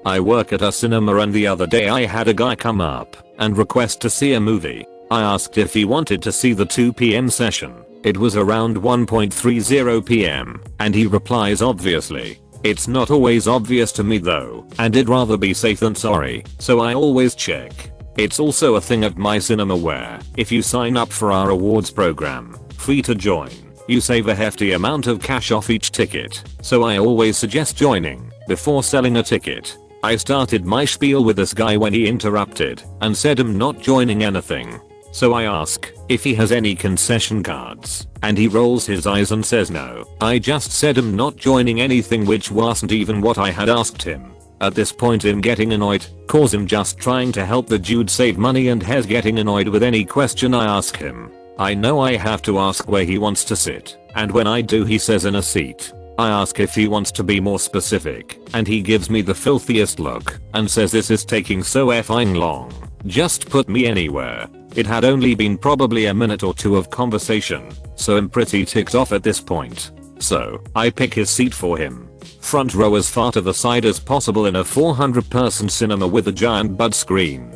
I work at a cinema and the other day I had a guy come up and request to see a movie. I asked if he wanted to see the 2 p.m. session. It was around 1:30 p.m. and he replies obviously. It's not always obvious to me though, and I'd rather be safe than sorry, so I always check. It's also a thing at my cinema where, if you sign up for our awards program, free to join, you save a hefty amount of cash off each ticket, so I always suggest joining before selling a ticket. I started my spiel with this guy when he interrupted and said I'm not joining anything. So I ask if he has any concession cards, and he rolls his eyes and says no. I just said I'm not joining anything, which wasn't even what I had asked him. At this point I'm getting annoyed, cause I'm just trying to help the dude save money and he's getting annoyed with any question I ask him. I know I have to ask where he wants to sit, and when I do he says in a seat. I ask if he wants to be more specific, and he gives me the filthiest look and says this is taking so effing long. Just put me anywhere. It had only been probably a minute or two of conversation, so I'm pretty ticked off at this point. So, I pick his seat for him. Front row as far to the side as possible in a 400-person cinema with a giant bud screen.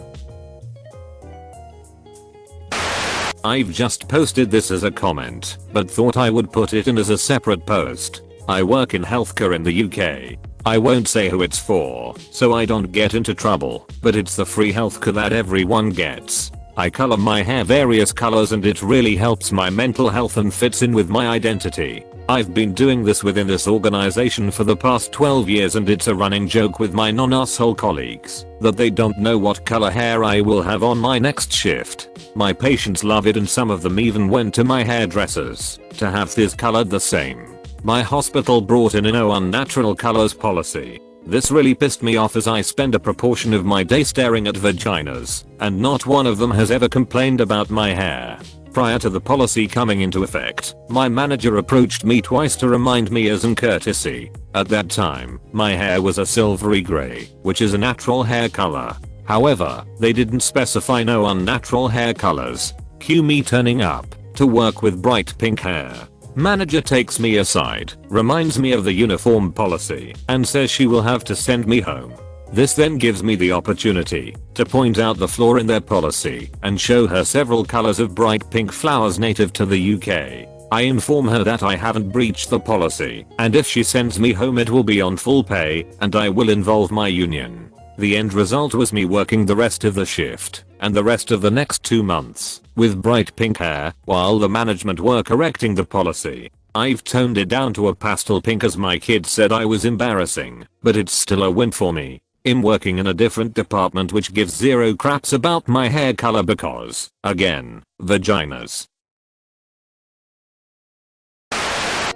I've just posted this as a comment, but thought I would put it in as a separate post. I work in healthcare in the UK. I won't say who it's for, so I don't get into trouble, but it's the free healthcare that everyone gets. I color my hair various colors and it really helps my mental health and fits in with my identity. I've been doing this within this organization for the past 12 years and it's a running joke with my non-asshole colleagues that they don't know what color hair I will have on my next shift. My patients love it and some of them even went to my hairdressers to have this colored the same. My hospital brought in a no unnatural colors policy. This really pissed me off as I spend a proportion of my day staring at vaginas, and not one of them has ever complained about my hair. Prior to the policy coming into effect, my manager approached me twice to remind me as an courtesy. At that time, my hair was a silvery grey, which is a natural hair color. However, they didn't specify no unnatural hair colors. Cue me turning up to work with bright pink hair. Manager takes me aside, reminds me of the uniform policy, and says she will have to send me home. This then gives me the opportunity to point out the flaw in their policy and show her several colors of bright pink flowers native to the UK. I inform her that I haven't breached the policy, and if she sends me home it will be on full pay, and I will involve my union. The end result was me working the rest of the shift and the rest of the next 2 months with bright pink hair while the management were correcting the policy. I've toned it down to a pastel pink as my kids said I was embarrassing, but it's still a win for me. I'm working in a different department which gives zero craps about my hair color because, again, vaginas.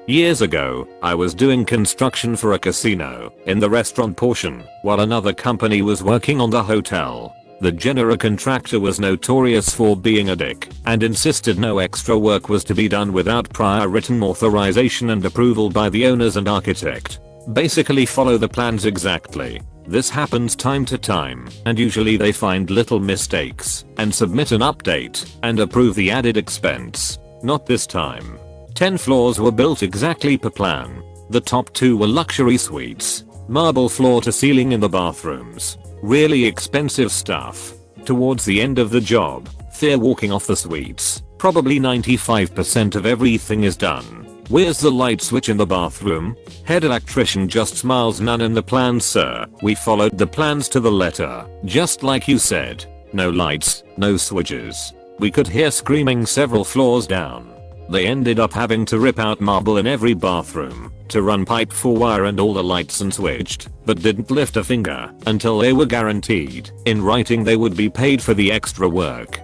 Years ago, I was doing construction for a casino in the restaurant portion while another company was working on the hotel. The general contractor was notorious for being a dick and insisted no extra work was to be done without prior written authorization and approval by the owners and architect. Basically follow the plans exactly. This happens time to time, and usually they find little mistakes and submit an update and approve the added expense. Not this time. 10 floors were built exactly per plan. The top 2 were luxury suites, marble floor to ceiling in the bathrooms. Really expensive stuff. Towards the end of the job, they're walking off the suites. Probably 95% of everything is done. Where's the light switch in the bathroom? Head electrician just smiles. None in the plans, sir. We followed the plans to the letter, just like you said. No lights, no switches. We could hear screaming several floors down. They ended up having to rip out marble in every bathroom to run pipe for wire and all the lights and switched, but didn't lift a finger until they were guaranteed in writing they would be paid for the extra work.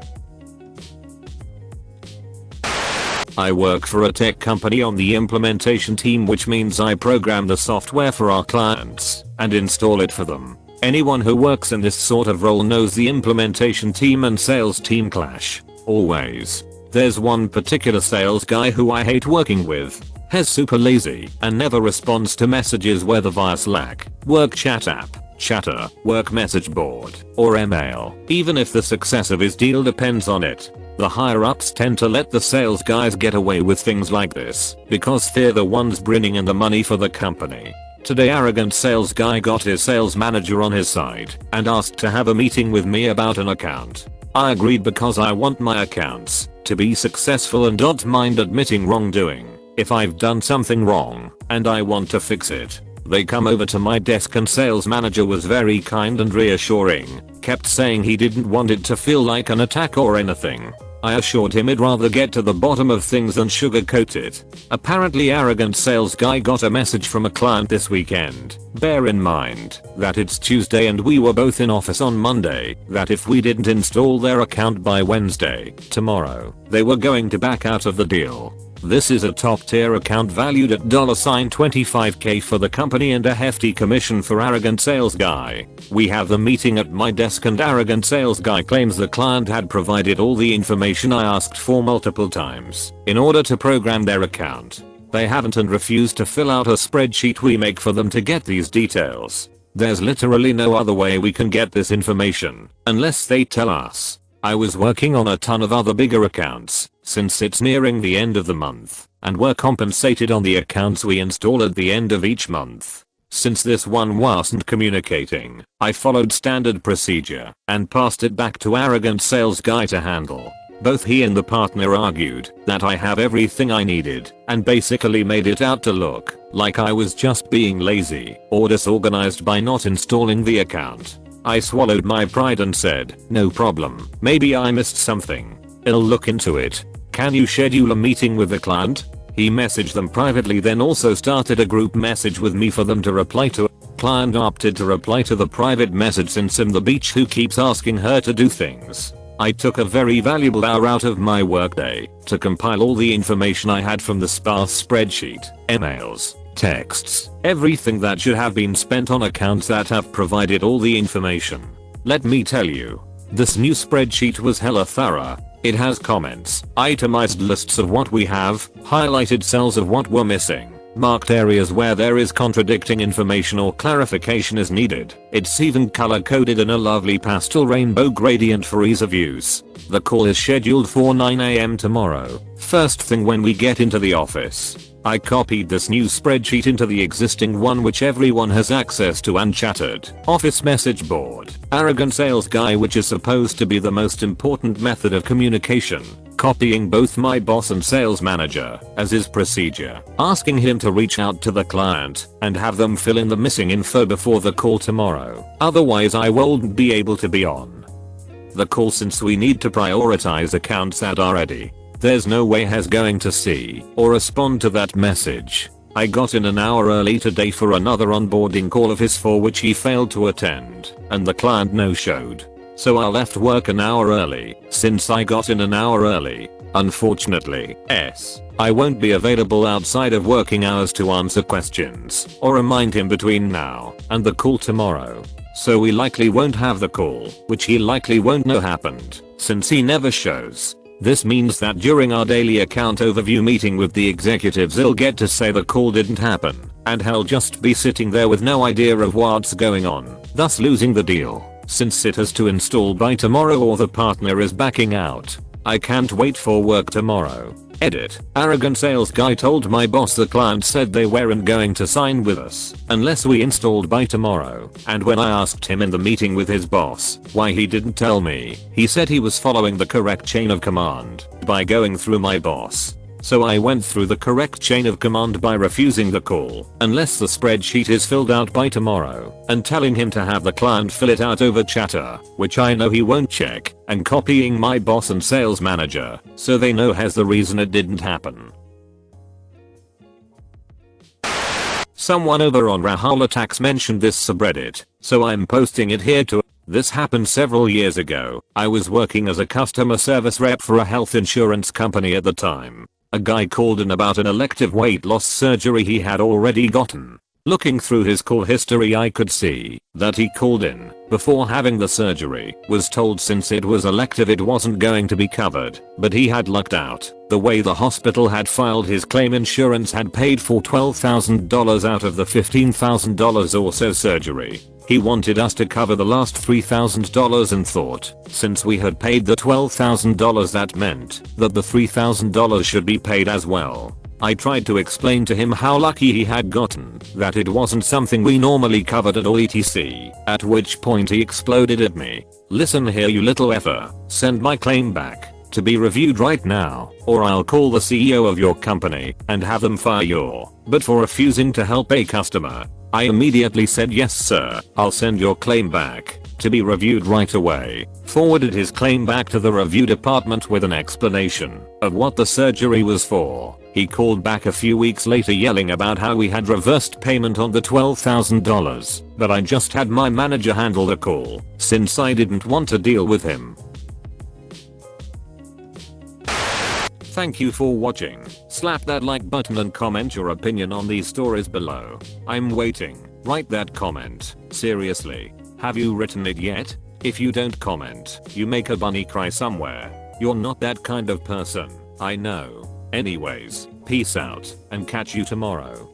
I work for a tech company on the implementation team, which means I program the software for our clients and install it for them. Anyone who works in this sort of role knows the implementation team and sales team clash. Always. There's one particular sales guy who I hate working with. He's super lazy and never responds to messages whether via Slack, work chat app, Chatter, work message board, or email, even if the success of his deal depends on it. The higher ups tend to let the sales guys get away with things like this because they're the ones bringing in the money for the company. Today arrogant sales guy got his sales manager on his side and asked to have a meeting with me about an account. I agreed because I want my accounts to be successful and don't mind admitting wrongdoing if I've done something wrong and I want to fix it. They come over to my desk and sales manager was very kind and reassuring, kept saying he didn't want it to feel like an attack or anything. I assured him he'd rather get to the bottom of things than sugarcoat it. Apparently arrogant sales guy got a message from a client this weekend. Bear in mind that it's Tuesday and we were both in office on Monday, that if we didn't install their account by Wednesday, tomorrow, they were going to back out of the deal. This is a top tier account valued at $25k for the company and a hefty commission for arrogant sales guy. We have the meeting at my desk and arrogant sales guy claims the client had provided all the information I asked for multiple times in order to program their account. They haven't and refused to fill out a spreadsheet we make for them to get these details. There's literally no other way we can get this information unless they tell us. I was working on a ton of other bigger accounts since it's nearing the end of the month and we're compensated on the accounts we install at the end of each month. Since this one wasn't communicating, I followed standard procedure and passed it back to arrogant sales guy to handle. Both he and the partner argued that I have everything I needed and basically made it out to look like I was just being lazy or disorganized by not installing the account. I swallowed my pride and said, no problem, maybe I missed something. I'll look into it. Can you schedule a meeting with the client? He messaged them privately then also started a group message with me for them to reply to. Client opted to reply to the private message since I'm the bitch who keeps asking her to do things. I took a very valuable hour out of my workday to compile all the information I had from the sparse spreadsheet, emails, texts, everything that should have been spent on accounts that have provided all the information. Let me tell you, this new spreadsheet was hella thorough. It has comments, itemized lists of what we have, highlighted cells of what we're missing, marked areas where there is contradicting information or clarification is needed. It's even color coded in a lovely pastel rainbow gradient for ease of use. The call is scheduled for 9 AM tomorrow, first thing when we get into the office. I copied this new spreadsheet into the existing one which everyone has access to and chatted. Office message board. Arrogant sales guy which is supposed to be the most important method of communication. Copying both my boss and sales manager as is procedure. Asking him to reach out to the client and have them fill in the missing info before the call tomorrow. Otherwise I won't be able to be on the call since we need to prioritize accounts that are ready. There's no way he's going to see or respond to that message. I got in an hour early today for another onboarding call of his for which he failed to attend and the client no-showed. So I left work an hour early since I got in an hour early. Unfortunately, I won't be available outside of working hours to answer questions or remind him between now and the call tomorrow. So we likely won't have the call, which he likely won't know happened since he never shows. This means that during our daily account overview meeting with the executives he'll get to say the call didn't happen and he'll just be sitting there with no idea of what's going on, thus losing the deal since it has to install by tomorrow or the partner is backing out. I can't wait for work tomorrow. Edit. Arrogant sales guy told my boss the client said they weren't going to sign with us unless we installed by tomorrow, and when I asked him in the meeting with his boss why he didn't tell me, he said he was following the correct chain of command by going through my boss. So I went through the correct chain of command by refusing the call unless the spreadsheet is filled out by tomorrow and telling him to have the client fill it out over chatter, which I know he won't check, and copying my boss and sales manager so they know has the reason it didn't happen. Someone over on Rahul Attacks mentioned this subreddit, so I'm posting it here too. This happened several years ago. I was working as a customer service rep for a health insurance company at the time. A guy called in about an elective weight loss surgery he had already gotten. Looking through his call history I could see that he called in before having the surgery, was told since it was elective it wasn't going to be covered, but he had lucked out. The way the hospital had filed his claim, insurance had paid for $12,000 out of the $15,000 or so surgery. He wanted us to cover the last $3,000 and thought, since we had paid the $12,000 that meant that the $3,000 should be paid as well. I tried to explain to him how lucky he had gotten, that it wasn't something we normally covered at all etc. At which point he exploded at me. Listen here you little effer, send my claim back to be reviewed right now, or I'll call the CEO of your company and have them fire you. But for refusing to help a customer, I immediately said yes sir, I'll send your claim back to be reviewed right away. Forwarded his claim back to the review department with an explanation of what the surgery was for. He called back a few weeks later yelling about how we had reversed payment on the $12,000, but I just had my manager handle the call since I didn't want to deal with him. Thank you for watching. Slap that like button and comment your opinion on these stories below. I'm waiting. Write that comment. Seriously. Have you written it yet? If you don't comment, you make a bunny cry somewhere. You're not that kind of person. I know. Anyways, peace out and catch you tomorrow.